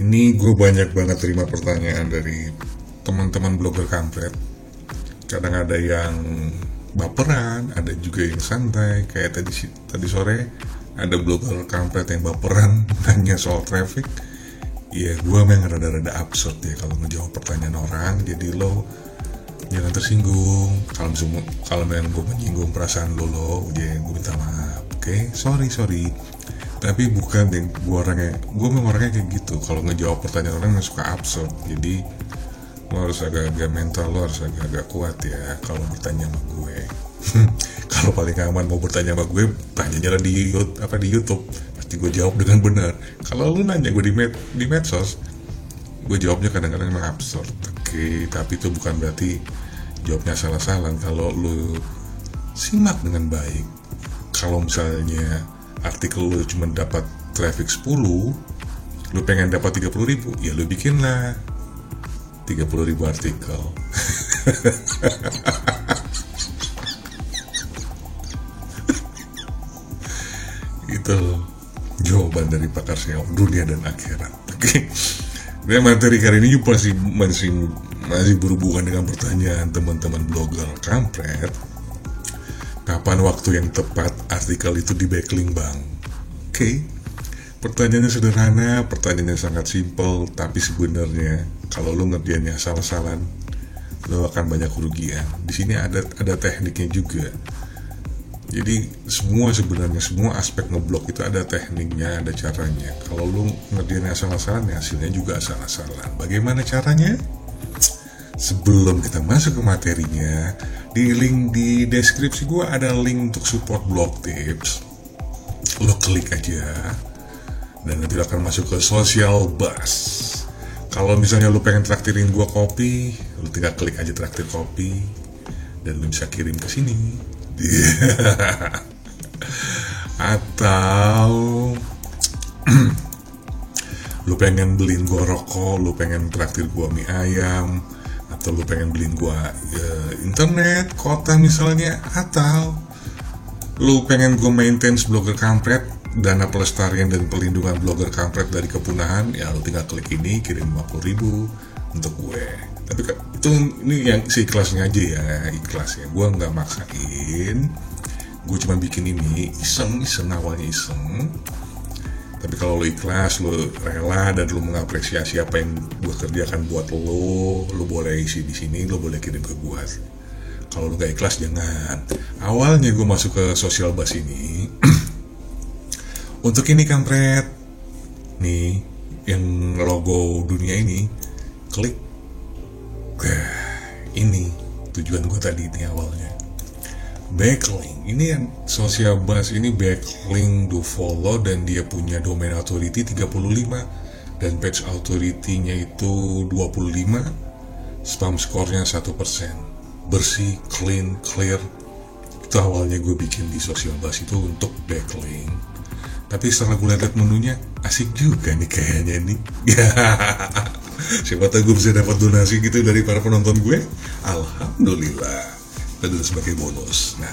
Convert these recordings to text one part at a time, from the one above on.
Ini gue banyak banget terima pertanyaan dari teman-teman blogger kampret. Kadang ada yang baperan, ada juga yang santai. Kayak tadi sore ada blogger kampret yang baperan nanya soal traffic. Ya gue memang rada-rada absurd ya kalau ngejawab pertanyaan orang. Jadi lo jangan tersinggung. Kalau memang gue menyinggung perasaan lo, ya gue minta maaf. Oke? Sorry. Tapi bukan deh, gue memang orangnya kayak gitu. Kalau ngejawab pertanyaan orang yang suka absurd. Jadi lo harus agak-agak mental, lo harus agak-agak kuat ya kalau bertanya sama gue. Kalau paling aman mau bertanya sama gue, tanyanya di YouTube. Pasti gue jawab dengan benar. Kalau lu nanya gue di medsos, gue jawabnya kadang-kadang emang absurd. Oke, tapi itu bukan berarti jawabnya salah-salah. Kalau lu simak dengan baik, kalau misalnya artikel lu cuma dapat traffic 10, lu pengen dapat 30.000, ya lu bikinlah 30.000 artikel. Itu jawaban dari pakar SEO dunia dan akhirat. Oke. Dan materi kali ini masih berhubungan dengan pertanyaan teman-teman blogger kampret. Kapan waktu yang tepat artikel itu di backlink bang? Oke. Pertanyaannya sederhana, pertanyaannya sangat simpel, tapi sebenarnya kalau lo ngerjainnya salah-salah, lo akan banyak kerugian. Di sini ada tekniknya juga. Jadi semua aspek ngeblok itu ada tekniknya, ada caranya. Kalau lo ngerjainnya salah-salah, hasilnya juga salah-salah. Bagaimana caranya? Sebelum kita masuk ke materinya, di link di deskripsi gue ada link untuk support blog tips. Lo klik aja dan nanti lo akan masuk ke social bus. Kalau misalnya lo pengen traktirin gue kopi, lo tinggal klik aja traktir kopi dan lo bisa kirim ke sini. Atau lo pengen beliin gue rokok, lo pengen traktir gue mie ayam, atau lu pengen beliin gua internet, kota misalnya, atau lu pengen gua maintain blogger kampret, dana pelestarian dan pelindungan blogger kampret dari kepunahan, ya lu tinggal klik ini, kirim 50.000 untuk gue. Tapi itu ini yang seikhlasnya aja ya, ikhlas ya. Gua nggak maksain, gue cuma bikin ini iseng awalnya iseng. Tapi kalau lo ikhlas, lo rela dan lo mengapresiasi apa yang gue kerjakan buat lo boleh isi di sini, lo boleh kirim ke gue. Kalau lo gak ikhlas jangan. Awalnya gue masuk ke social bus ini untuk ini kampret nih, yang logo dunia ini, klik ini tujuan gue tadi ini awalnya. Backlink, ini yang social bus ini backlink do follow dan dia punya domain authority 35 dan page authority-nya itu 25, spam score-nya 1%. Bersih, clean, clear. Itu awalnya gue bikin di social bus itu untuk backlink. Tapi setelah gue lihat menunya, asik juga nih kayaknya nih. Siapa tahu gue bisa dapat donasi gitu dari para penonton gue. Alhamdulillah. Itu sebagai bonus. Nah,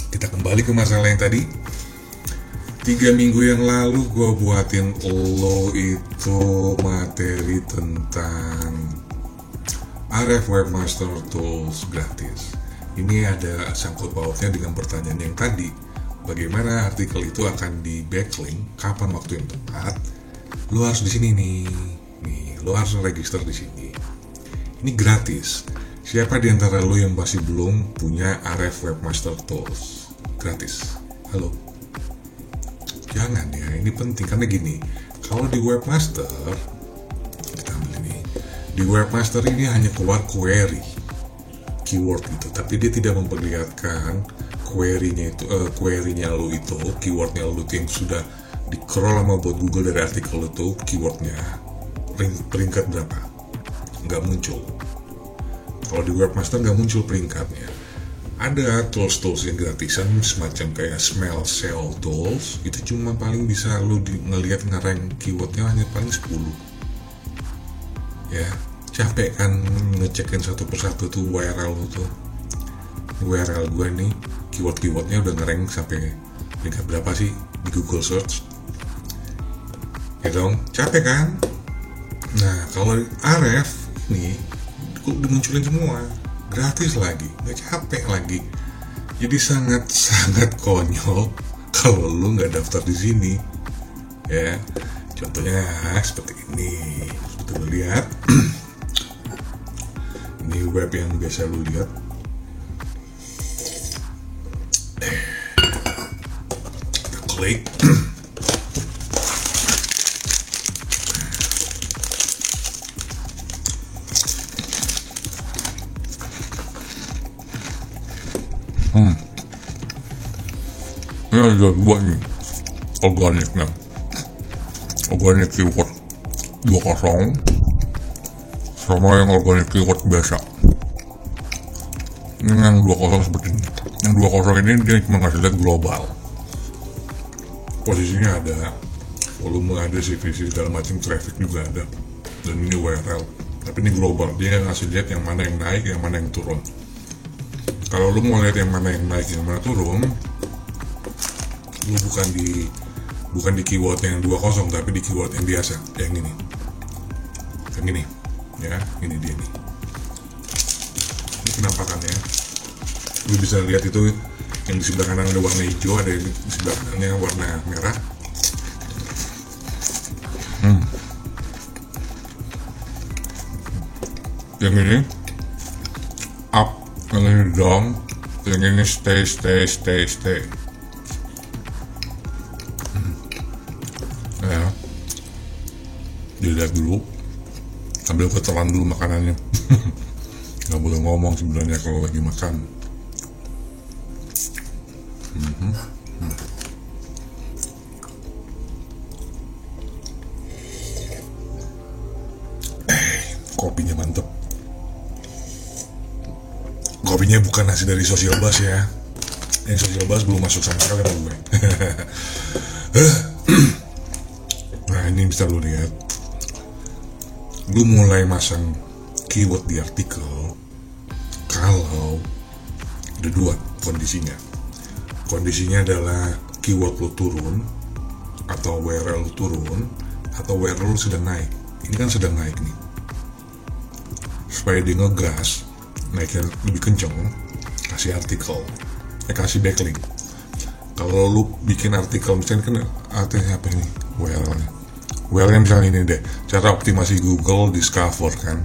kita kembali ke masalah yang tadi. 3 minggu yang lalu gue buatin lo itu materi tentang RF Webmaster Tools gratis. Ini ada sangkut pautnya dengan pertanyaan yang tadi. Bagaimana artikel itu akan di backlink? Kapan waktu yang tepat? Lo harus di sini nih. Lo harus register di sini. Ini gratis. Siapa di antara lo yang masih belum punya RF Webmaster Tools? Gratis. Halo? Jangan ya, ini penting karena gini. Kalau di Webmaster, kita ambil ini. Di Webmaster ini hanya keluar query, keyword itu, tapi dia tidak memperlihatkan query-nya lo itu, keywordnya lo yang sudah di-crawl sama buat Google dari artikel itu, keywordnya peringkat berapa? Nggak muncul. Kalau di Webmaster nggak muncul peringkatnya. Ada tools yang gratisan semacam kayak Smell Sell Tools, itu cuma paling bisa lu ngelihat ngerank keywordnya hanya paling 10. Ya, capek kan ngecekin satu persatu tuh URL lu tuh. URL gue nih, keywordnya udah ngerank sampai peringkat berapa sih di Google Search? Ya dong, capek kan? Nah kalau Ahref nih dimunculin semua gratis lagi, nggak capek lagi. Jadi sangat konyol kalau lu nggak daftar di sini ya. Contohnya seperti ini, seperti lu lihat. Ini web yang biasa lu lihat. Kita klik. Ini ada dua nih organiknya, organik keyword 20 sama yang organik keyword biasa. Ini yang 20 seperti ini. Yang 20 ini dia cuma ngasih lihat global, posisinya ada, volume ada, CPC segala macam, traffic juga ada, dan ini URL. Tapi ini global, dia ngasih lihat yang mana yang naik, yang mana yang turun. Kalau lu mau lihat yang mana yang naik, yang mana turun, lu bukan di keyword yang 20, tapi di keyword yang biasa, yang ini ya, ini dia nih. Ini penampakannya, lu bisa lihat itu yang di sebelah kanan ada warna hijau, ada yang di sebelah kanannya warna merah. Yang ini up, yang ini down, yang ini stay. Ya, dilihat dulu sambil ketelan dulu makanannya. Nggak boleh ngomong sebenarnya kalau lagi makan. Kopinya mantep. Kopinya bukan hasil dari Social Buzz ya. Yang Social Buzz belum masuk sama sekali sama gue. Nah ini bisa lu lihat. Lu mulai masang keyword di artikel kalau ada dua kondisinya. Kondisinya adalah keyword lu turun, atau URL lu turun, atau URL lu sedang naik. Ini kan sedang naik nih. Supaya dia ngegas naiknya lebih kenceng, kasih artikel, kasih backlink. Kalau lu bikin artikel misalnya kan artinya apa ini, URL-nya misalnya ini deh, cara optimasi Google Discover kan,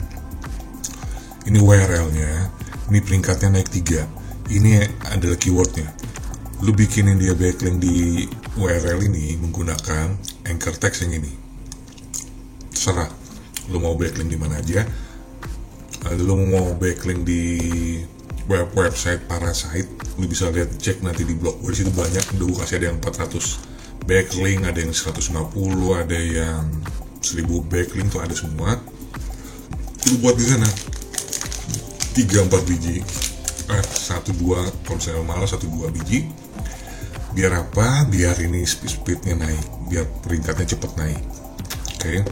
ini URL-nya, ini peringkatnya naik 3, ini adalah keywordnya. Lu bikinin dia backlink di URL ini menggunakan anchor text yang ini, terserah lu mau backlink di mana aja. Lu mau backlink di website Parasite, lu bisa lihat, cek nanti di blog gue, disitu banyak. Udah gue kasih, ada yang 400 backlink, ada yang 150, ada yang 1000 backlink, tuh ada semua. Lu buat di sana 3-4 biji, 1-2 kalau misalnya malas 1-2 biji. Biar apa? Biar ini speednya naik, biar peringkatnya cepet naik. Oke.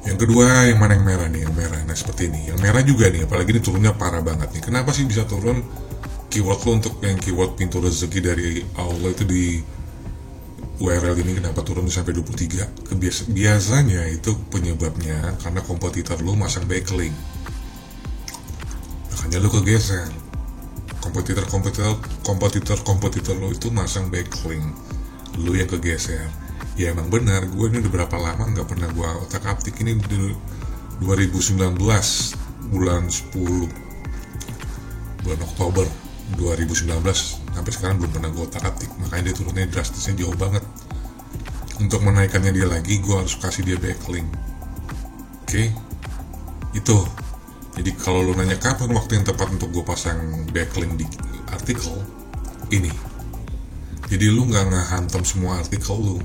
Yang kedua, yang mana yang merah nih? Yang merah, nah seperti ini. Yang merah juga nih, apalagi ini turunnya parah banget nih. Kenapa sih bisa turun keyword lo untuk yang keyword pintu rezeki dari Allah itu di URL ini? Kenapa turun sampai 23? Biasanya itu penyebabnya karena kompetitor lo masang backlink, makanya lo kegeser. Kompetitor lo itu masang backlink, lo yang kegeser. Ya emang benar, gue ini udah berapa lama nggak pernah gue otak atik. Ini di 2019 bulan 10, bulan Oktober 2019 sampai sekarang belum pernah gue otak atik. Makanya dia turunnya drastisnya jauh banget. Untuk menaikkannya dia lagi, gue harus kasih dia backlink. Oke, itu. Jadi kalau lo nanya kapan waktu yang tepat untuk gue pasang backlink di artikel ini, jadi lu nggak ngehantam semua artikel lu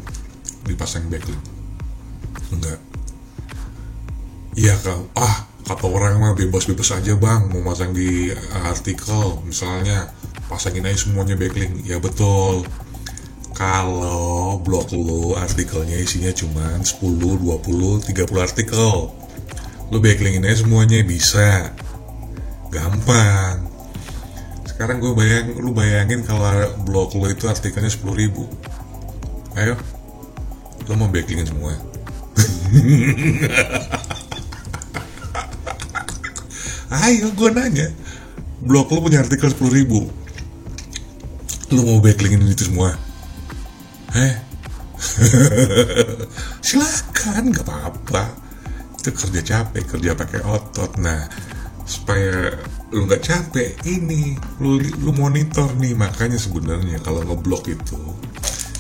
dipasang backlink, enggak. Iya kata orang mah bebas-bebas aja bang, mau masang di artikel, misalnya pasangin aja semuanya backlink. Ya betul, kalau blog lu artikelnya isinya cuma 10, 20, 30 artikel, lu backlingin aja semuanya, bisa, gampang. Sekarang lu bayangin kalau blog lu itu artikelnya 10.000, ayo, lo mau backlingin semua? Ayo gue nanya, blog lo punya artikel 10.000, lo mau backlinkin itu semua? Silakan, gak apa-apa. Itu kerja capek, kerja pakai otot. Nah, supaya lu nggak capek, ini lu monitor nih. Makanya sebenarnya kalau ngeblok itu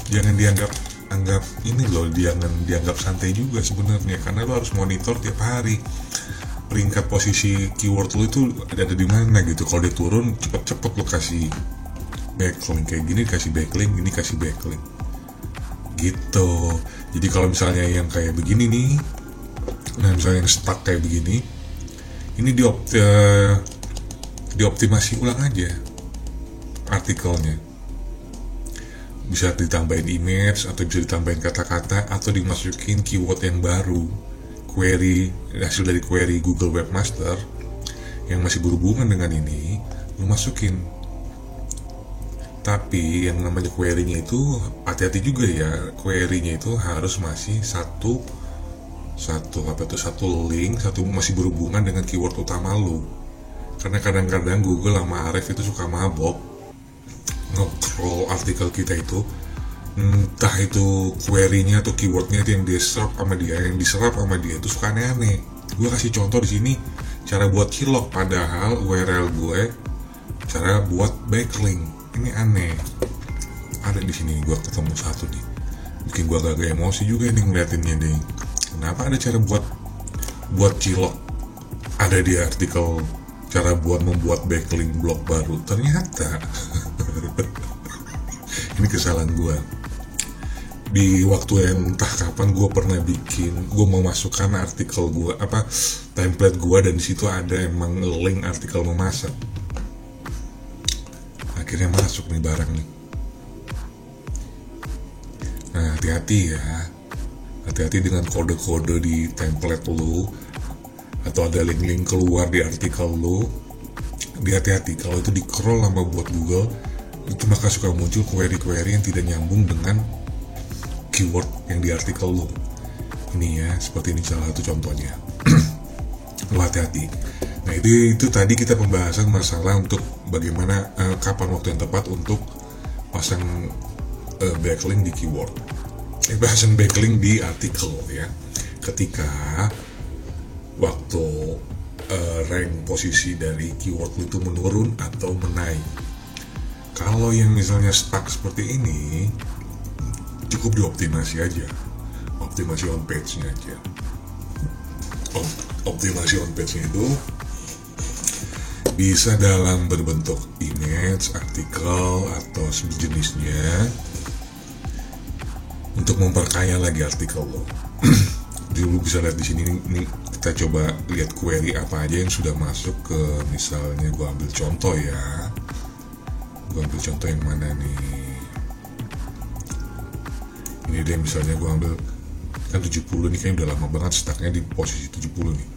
jangan dianggap ini loh, jangan dianggap santai juga sebenarnya, karena lu harus monitor tiap hari peringkat posisi keyword lu itu ada di mana gitu. Kalau dia turun, cepet-cepet lu kasih backlink kayak gini, kasih backlink ini, kasih backlink gitu. Jadi kalau misalnya yang kayak begini nih, nah misalnya yang stuck kayak begini, ini dioptimasi ulang aja artikelnya. Bisa ditambahin image, atau bisa ditambahin kata-kata, atau dimasukin keyword yang baru, query, hasil dari query Google Webmaster yang masih berhubungan dengan ini, lu masukin. Tapi yang namanya query-nya itu hati-hati juga ya, query-nya itu harus masih satu link, masih berhubungan dengan keyword utama lu. Karena kadang-kadang Google sama Ahrefs itu suka mabok nge-crawl artikel kita itu, entah itu query-nya atau keyword-nya itu yang diserap sama dia itu suka aneh-aneh. Gue kasih contoh di sini cara buat cilok, padahal URL gue cara buat backlink. Ini aneh. Ada di sini gue ketemu satu nih, bikin gue agak emosi juga nih ngeliatinnya deh. Kenapa ada cara buat cilok ada di artikel cara buat membuat backlink blog baru? Ternyata ini kesalahan gue. Di waktu yang entah kapan gue pernah gue memasukkan artikel gue, template gue, dan disitu ada emang link artikel memasak. Akhirnya masuk nih barang nih. Nah, hati-hati dengan kode-kode di template lu, atau ada link-link keluar di artikel lu. Hati-hati kalau itu di-crawl sama buat Google, itu maka suka muncul query-query yang tidak nyambung dengan keyword yang di artikel lu. Ini ya, seperti ini salah satu contohnya. Lu hati-hati. Nah, itu tadi kita pembahasan masalah untuk bagaimana kapan waktu yang tepat untuk pasang backlink di keyword. Bahasan backlink di artikel ya. Ketika waktu rank posisi dari keyword itu menurun atau menaik. Kalau yang misalnya stuck seperti ini, cukup dioptimasi aja, optimasi on page-nya aja. Optimasi on page-nya itu bisa dalam berbentuk image, artikel, atau sejenisnya untuk memperkaya lagi artikel lo. Jadi lu bisa lihat di sini nih, kita coba lihat query apa aja yang sudah masuk ke, misalnya gua ambil contoh ya. Gue ambil contoh yang mana nih? Ini deh, misalnya gue ambil kan 70 nih, kayaknya udah lama banget stucknya di posisi 70 nih.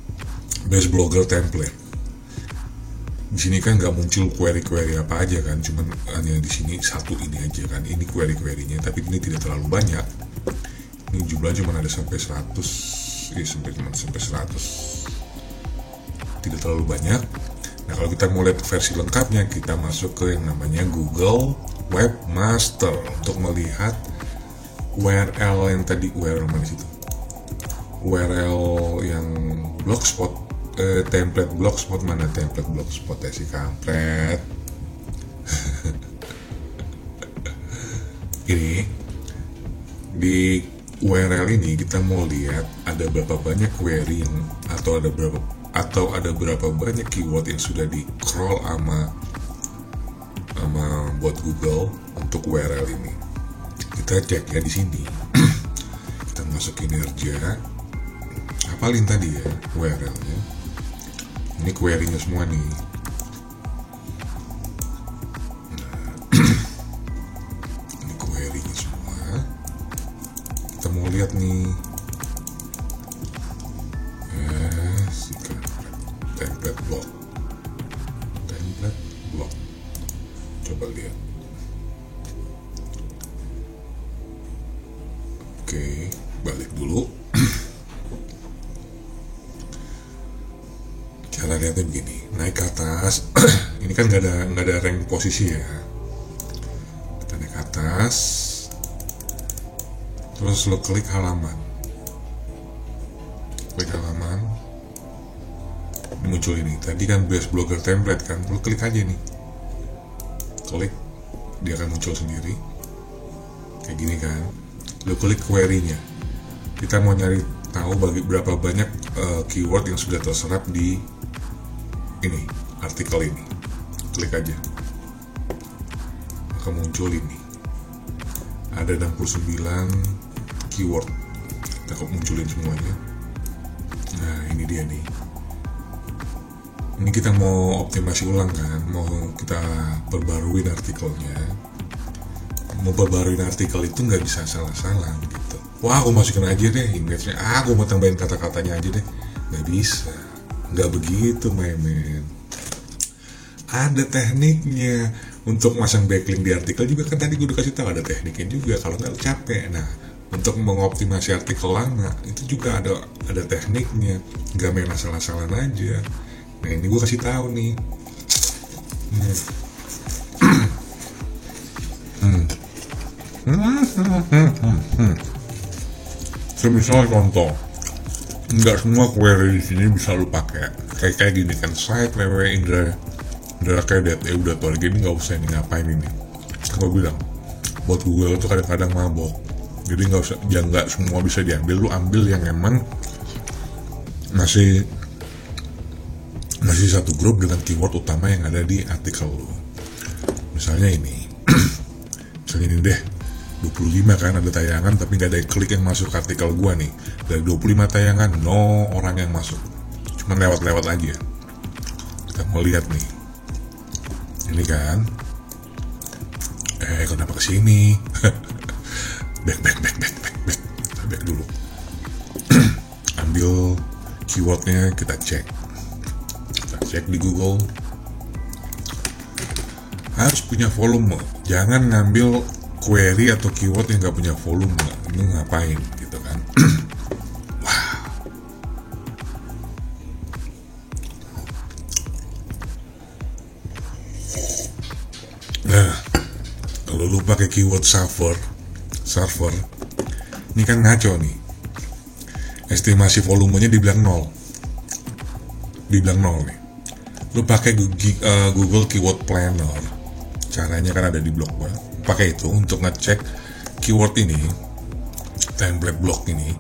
Best blogger template. Di sini kan nggak muncul query-query apa aja kan, cuman hanya di sini satu ini aja kan. Ini query-querynya, tapi ini tidak terlalu banyak. Ini jumlahnya cuma ada sampai 100, sampai 100. Tidak terlalu banyak. Nah, kalau kita mau lihat versi lengkapnya, kita masuk ke yang namanya Google Webmaster untuk melihat URL yang tadi, URL mana situ? URL yang blogspot, template blogspot, mana template blogspot ya si kampret. Ini di URL ini kita mau lihat ada berapa banyak query yang, atau ada berapa banyak keyword yang sudah di crawl sama buat Google untuk URL ini. Kita cek ya di sini. Kita masuk kinerja, hafalin tadi ya URL-nya. Ini query-nya semua nih. Nah, ini query-nya semua. Kita mau lihat nih. Template blog. Coba lihat. Oke, balik dulu. cara lihatnya begini, naik ke atas. Ini kan nggak ada rank posisi ya. Kita naik ke atas, terus lo klik halaman, ini muncul ini. Tadi kan best blogger template kan, lo klik aja nih, klik, dia akan muncul sendiri kayak gini kan. Lo klik query-nya, kita mau nyari tahu berapa banyak keyword yang sudah terserap di ini artikel ini. Klik aja, maka muncul ini, ada 69 keyword. Kita munculin semuanya. Nah ini dia nih, ini kita mau optimasi ulang kan, mau kita perbaruin artikelnya. Mau perbaruin artikel itu nggak bisa salah-salah gitu. Wah aku masukin aja deh image-nya, aku mau tambahin kata-katanya aja deh. Nggak bisa, nggak begitu men. Ada tekniknya. Untuk masang backlink di artikel juga kan tadi gue udah kasih tahu, ada tekniknya juga. Kalau nggak capek. Nah untuk mengoptimasi artikel lama itu juga ada tekniknya, nggak main asal-asalan aja. Nah ini gue kasih tahu nih. Semisal contoh, nggak semua query di sini bisa lu pakai. Kayak gini kan, site Indra Kedet, udah tuh gini nggak usah ini ngapain ini. Gue bilang, buat Google itu kadang-kadang mabok. Jadi nggak semua bisa diambil. Lu ambil yang emang masih satu grup dengan keyword utama yang ada di artikel lu. Misalnya ini, misalnya ini deh, 25 kan ada tayangan tapi nggak ada klik yang masuk ke artikel gua nih. Dari 25 tayangan, no orang yang masuk, cuman lewat aja. Kita mau lihat nih, ini kan, kenapa kesini? back dulu. Ambil keywordnya, kita cek di Google. Harus punya volume, jangan ngambil query atau keyword yang nggak punya volume. Ini ngapain gitu kan? Nah, kalau lu pakai keyword server, ini kan ngaco nih. Estimasi volumenya dibilang 0 nih. Lu pakai Google Keyword Planner, caranya kan ada di blog gua. Pakai itu untuk ngecek keyword ini, template blog ini,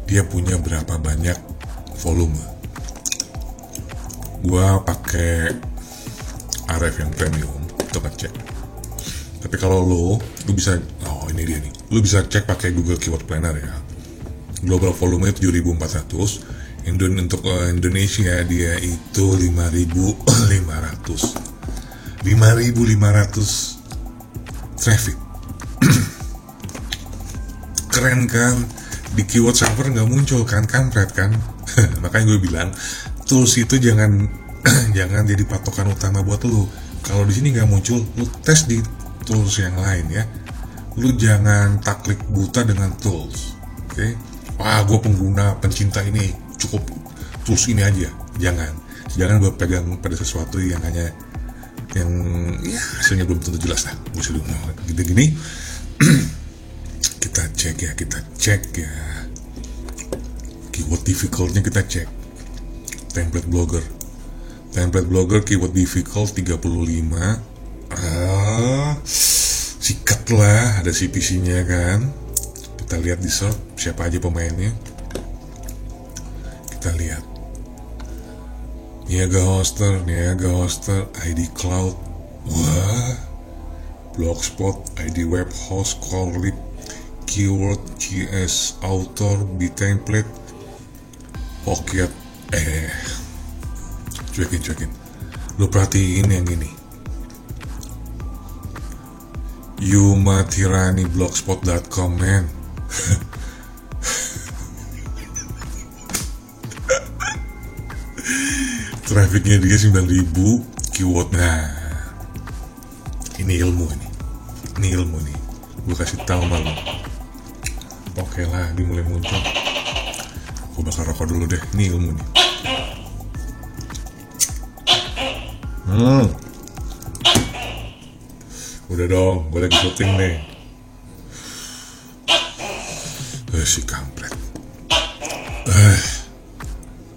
dia punya berapa banyak volume. Gua pakai Ahrefs yang premium untuk ngecek. Tapi kalau lu bisa, ini dia nih, lu bisa cek pakai Google Keyword Planner ya. Global volume 7.400. Untuk Indonesia dia itu 5.500 traffic. Keren kan? Di keyword server nggak muncul kan, kampret kan? Makanya gue bilang tools itu jangan jadi patokan utama buat lu. Kalau di sini nggak muncul, lu tes di tools yang lain ya. Lu jangan takluk buta dengan tools, oke? Wah, gue pencinta ini, cukup tools ini aja. Jangan berpegang pada sesuatu yang hanya yang ya hasilnya belum tentu jelas lah. Gini kita cek ya keyword difficultnya, kita cek template blogger keyword difficult 35. Sikat lah, ada CPC-nya kan. Kita lihat di search siapa aja pemainnya. Kita lihat Niaga Hoster, ID Cloud, wah, Blogspot, ID Web Host, Corlip, Keyword, GS, Author, B-Template, Pocket. Cuekin. Lu perhatiin yang ini. Yumatirani blogspot.com, man. Trafficnya dia 9.000 keyword. Nah, ini ilmu nih. Gue kasih tahu malu. Oke lah, dia mulai muncul. Gue bakal rokok dulu deh. Ini ilmu nih. Udah dong, gue lagi syuting nih. Si kampret.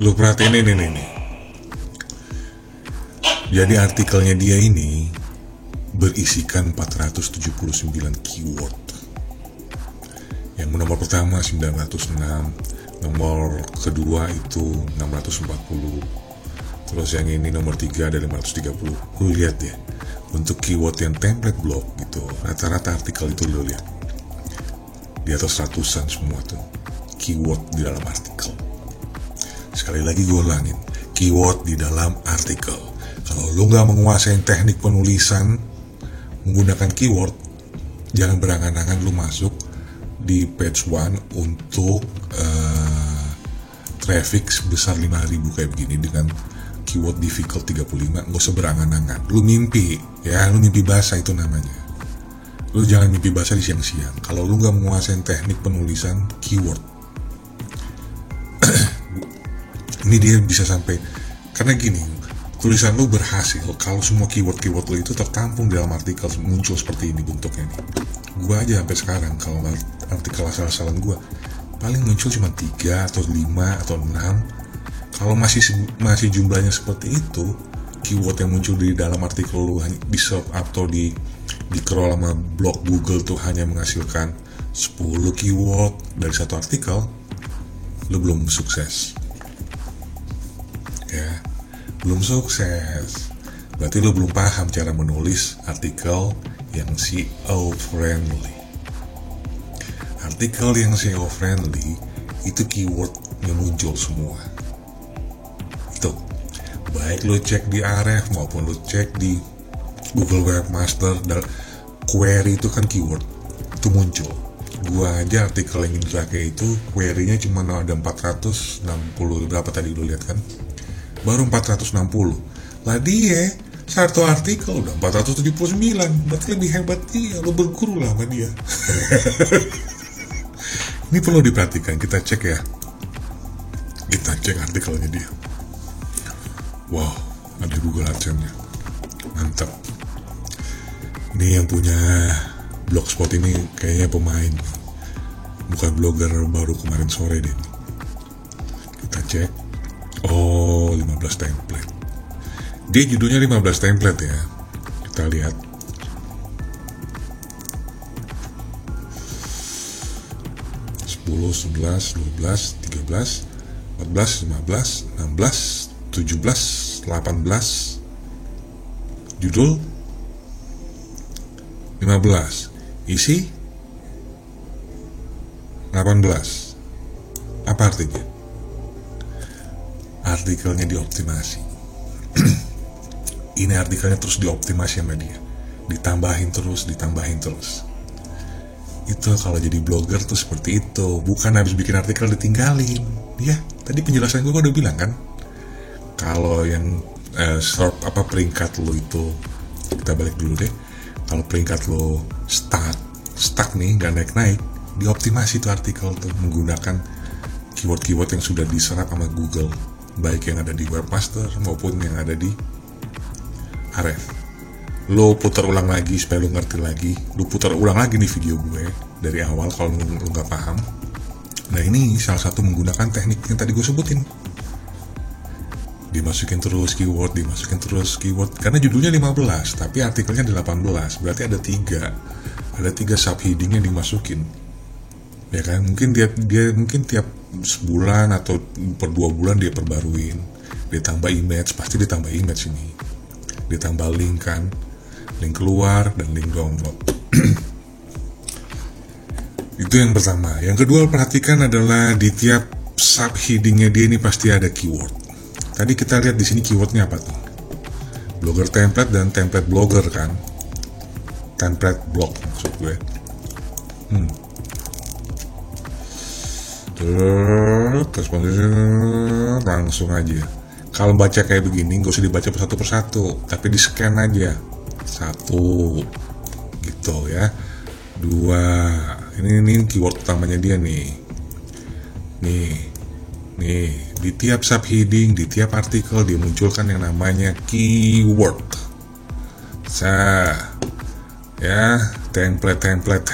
Lu perhatiin ini nih. Jadi artikelnya dia ini berisikan 479 keyword. Yang nomor pertama 906, nomor kedua itu 640, terus yang ini nomor 3 ada 530. Lu lihat ya, untuk keyword yang template blog gitu, rata-rata artikel itu lu lihat di atas ratusan semua tuh keyword di dalam artikel. Sekali lagi gue ulangin, keyword di dalam artikel. Kalau lu gak menguasai teknik penulisan menggunakan keyword, jangan berangan-angan lu masuk di page 1 untuk traffic sebesar 5.000 kayak begini dengan keyword difficult 35. Gak usah berangan-angan, lu mimpi ya, lu mimpi basah itu namanya. Lu jangan mimpi basah di siang-siang kalau lu gak menguasai teknik penulisan keyword. Ini dia bisa sampai, karena gini, tulisan lu berhasil kalau semua keyword-keyword lu itu tertampung dalam artikel muncul seperti ini bentuknya nih. Gua aja sampai sekarang kalau artikel asal-asalan gua paling muncul cuma 3 atau 5 atau 6. Kalau masih jumlahnya seperti itu, keyword yang muncul di dalam artikel lu di search atau di crawl sama blog Google tuh hanya menghasilkan 10 keyword dari satu artikel, lu belum sukses ya, belum sukses. Berarti lu belum paham cara menulis artikel yang SEO friendly. Artikel yang SEO friendly itu keywordnya muncul semua. Itu baik lu cek di Ahrefs maupun lu cek di Google Webmaster, dan query itu kan keyword itu muncul. Gua aja artikel yang dipakai itu query-nya cuma ada 460 berapa tadi lu lihat kan, baru 460 lah. Dia satu artikel udah 479, berarti lebih hebat dia. Lu berguru lah sama dia. Ini perlu diperhatikan, kita cek ya, kita cek artikelnya dia. Wow, ada Google AdSense-nya, mantap. Ini yang punya Blogspot ini kayaknya pemain, bukan blogger baru kemarin sore deh. Kita cek. Oh, 15 template. Dia judulnya 15 template ya. Kita lihat. Sepuluh, 11, 12, 13, 14, 15, 16, 17, 18. Judul 15, isi 18. Apa artinya? Artikelnya dioptimasi. Ini artikelnya terus dioptimasi sama dia, ditambahin terus. Itu kalau jadi blogger tuh seperti itu, bukan habis bikin artikel ditinggalin. Ya, tadi penjelasan gue udah bilang kan, kalau yang peringkat lo itu, kita balik dulu deh. Kalau peringkat lo stuck nih, nggak naik-naik, dioptimasi tuh artikel tuh menggunakan keyword-keyword yang sudah diserap sama Google, baik yang ada di Webmaster maupun yang ada di Ahrefs. Lo putar ulang lagi supaya lo ngerti lagi. Lo putar ulang lagi nih video gue dari awal kalau lo nggak paham. Nah, ini salah satu menggunakan teknik yang tadi gue sebutin. Dimasukin terus keyword, karena judulnya 15 tapi artikelnya 18, berarti ada 3 subheading yang dimasukin, ya kan? Mungkin dia mungkin tiap sebulan atau per 2 bulan dia perbaruin, dia tambah image, pasti ditambah image ini, ditambah link kan, link keluar dan link download. Itu yang pertama. Yang kedua perhatikan adalah di tiap subheadingnya dia ini pasti ada keyword. Tadi kita lihat di sini keywordnya apa tuh? Blogger template dan template blogger kan? Template blog maksud gue. Terus langsung aja. Kalau baca kayak begini, gak usah dibaca satu persatu, tapi di scan aja. 1, gitu ya. 2, ini keyword utamanya dia nih. Nih Nih, di tiap subheading, di tiap artikel dia munculkan yang namanya keyword. Ya, template.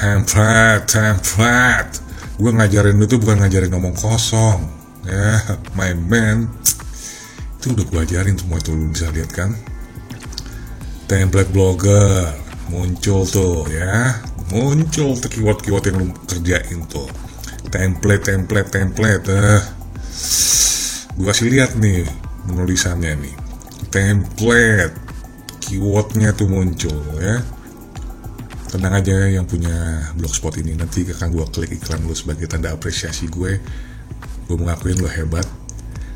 Gue ngajarin itu bukan ngajarin ngomong kosong. Ya, my man. Itu udah gue ajarin semua itu, lu bisa lihat kan. Template blogger muncul tuh ya. Muncul tuh keyword-keyword yang lu kerjain tuh. Template. Gue kasih lihat nih penulisannya nih. Template. Keywordnya tuh muncul ya. Tenang aja yang punya blogspot ini, nanti akan gue klik iklan lu sebagai tanda apresiasi gue. Gue mengakuin lu hebat.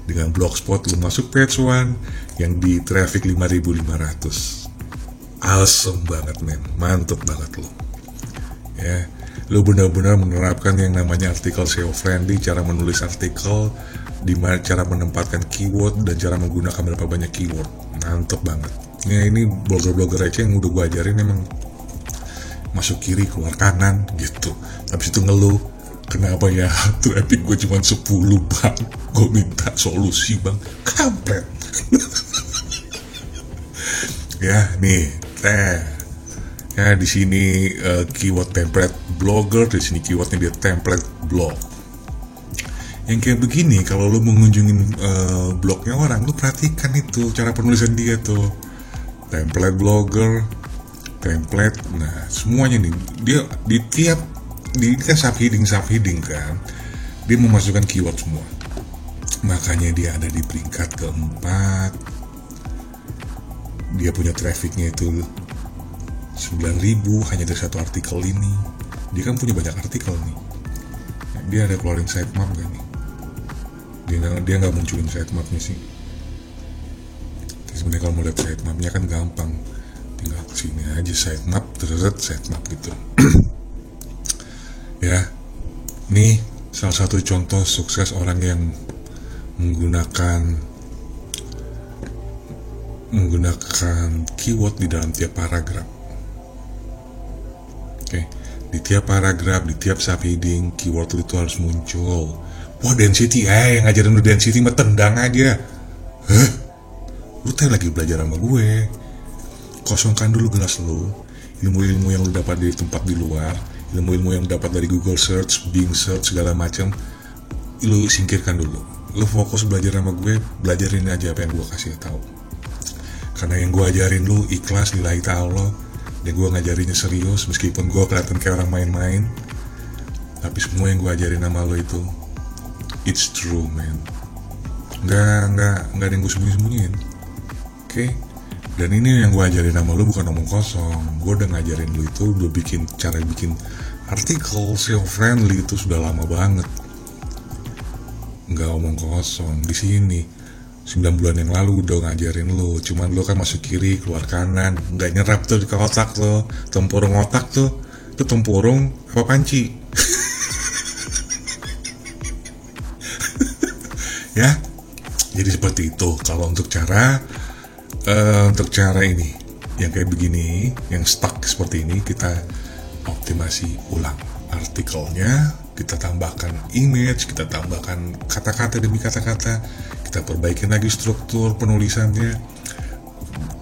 Dengan blogspot lu masuk page 1 yang di traffic 5.500. Awesome banget men, mantep banget lu. Ya, lu benar-benar menerapkan yang namanya artikel SEO friendly, cara menulis artikel, dimana cara menempatkan keyword dan cara menggunakan berapa banyak keyword. Mantep banget. Ya ini blogger-blogger aja yang udah gue ajarin emang masuk kiri keluar kanan gitu. Habis itu ngeluh, kenapa ya traffic gue cuma 10 bang, gue minta solusi bang, kampret. Ya nih, ya di sini keyword template blogger, di sini keywordnya dia template blog. Yang kayak begini kalau lu mengunjungin blognya orang, lu perhatikan itu cara penulisan dia tuh, template blogger, template. Nah semuanya nih dia di tiap kan subheading kan, dia memasukkan keyword semua. Makanya dia ada di peringkat keempat. Dia punya trafficnya itu 9.000 hanya dari satu artikel ini. Dia kan punya banyak artikel nih. Dia ada keluarin sitemap gak nih? Dia nggak munculin sitemapnya sih. Sebenarnya kalau mau lihat sitemapnya kan gampang, tinggal kesini aja sitemap gitu. Ya, nih salah satu contoh sukses orang yang menggunakan keyword di dalam tiap paragraf. Oke, di tiap paragraf, di tiap subheading, keyword itu harus muncul. Wah, density, yang ngajarin lu density mah tendang aja. Lu lagi belajar sama gue. Kosongkan dulu gelas lu. Ilmu-ilmu yang lu dapat dari tempat di luar, ilmu-ilmu yang lu dapat dari Google Search, Bing Search, segala macam, lu singkirkan dulu. Lu fokus belajar sama gue, belajarin aja apa yang gue kasih tahu. Karena yang gue ajarin lu ikhlas lillahi ta'ala, dan gue ngajarinnya serius meskipun gue kelihatan kayak orang main-main, tapi semua yang gue ajarin sama lu itu it's true man. Nggak ada yang gue sembunyi-sembunyiin. Oke? Dan ini yang gue ajarin sama lu bukan omong kosong. Gue udah ngajarin lu itu, udah cara bikin artikel SEO friendly itu sudah lama banget. Nggak omong kosong. Di sini 9 bulan yang lalu udah ngajarin lu, cuman lu kan masuk kiri keluar kanan, nggak nyerap tuh di otak tuh, tempurung otak tuh, itu tempurung apa panci. Ya, jadi seperti itu. Kalau untuk cara ini yang kayak begini, yang stuck seperti ini, kita optimasi ulang artikelnya, kita tambahkan image, kita tambahkan kata-kata demi kata-kata, kita perbaikin lagi struktur penulisannya,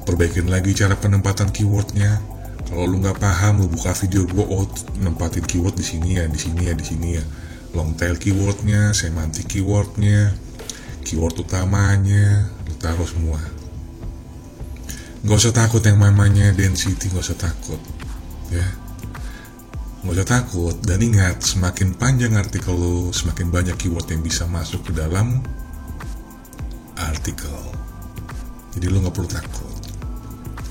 perbaikin lagi cara penempatan keywordnya. Kalau lu nggak paham, lu buka video gue, nempatin keyword di sini ya, long tail keywordnya, semantik keywordnya, keyword utamanya, lu taruh semua. Nggak usah takut yang namanya density, nggak usah takut, ya. Nggak usah takut, dan ingat, semakin panjang artikel lu, semakin banyak keyword yang bisa masuk ke dalam artikel. Jadi lu nggak perlu takut.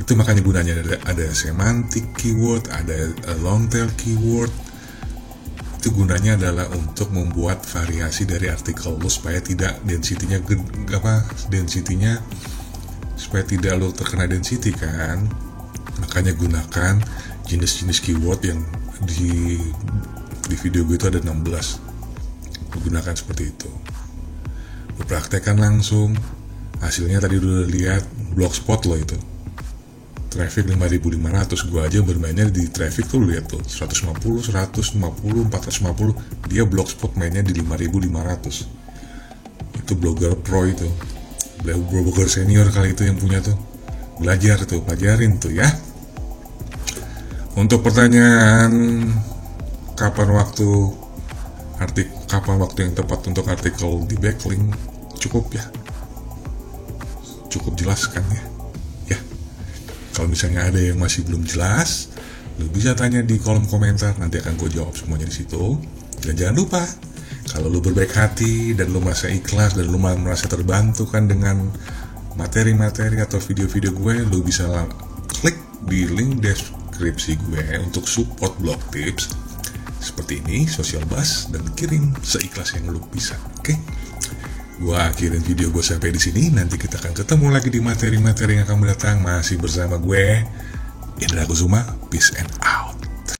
Itu makanya gunanya ada semantic keyword, ada long tail keyword. Itu gunanya adalah untuk membuat variasi dari artikel lu supaya tidak density-nya supaya tidak lu terkena density kan. Makanya gunakan jenis-jenis keyword yang di video gue itu ada 16. Gunakan seperti itu. Lu praktekkan langsung. Hasilnya tadi udah lihat blogspot lo itu. Traffic 5.500. Gue aja bermainnya di traffic tuh lihat tuh 150, 150, 450. Dia blogspot mainnya di 5.500. Itu blogger pro itu, blogger senior kali itu yang punya tuh. Belajar tuh, pelajarin tuh ya. Untuk pertanyaan kapan waktu yang tepat untuk artikel di backlink, cukup jelaskan ya. Kalau misalnya ada yang masih belum jelas, lu bisa tanya di kolom komentar, nanti akan gue jawab semuanya di situ. Dan jangan lupa, kalau lu berbaik hati dan lu merasa ikhlas dan lu merasa terbantu kan dengan materi-materi atau video-video gue, lu bisa klik di link deskripsi gue untuk support blog tips seperti ini, Social Buzz, dan kirim seikhlas yang lu bisa. Oke? Gue akhirin video gue sampai di sini. Nanti kita akan ketemu lagi di materi-materi yang akan mendatang. Masih bersama gue, Indra Kusuma. Peace and out.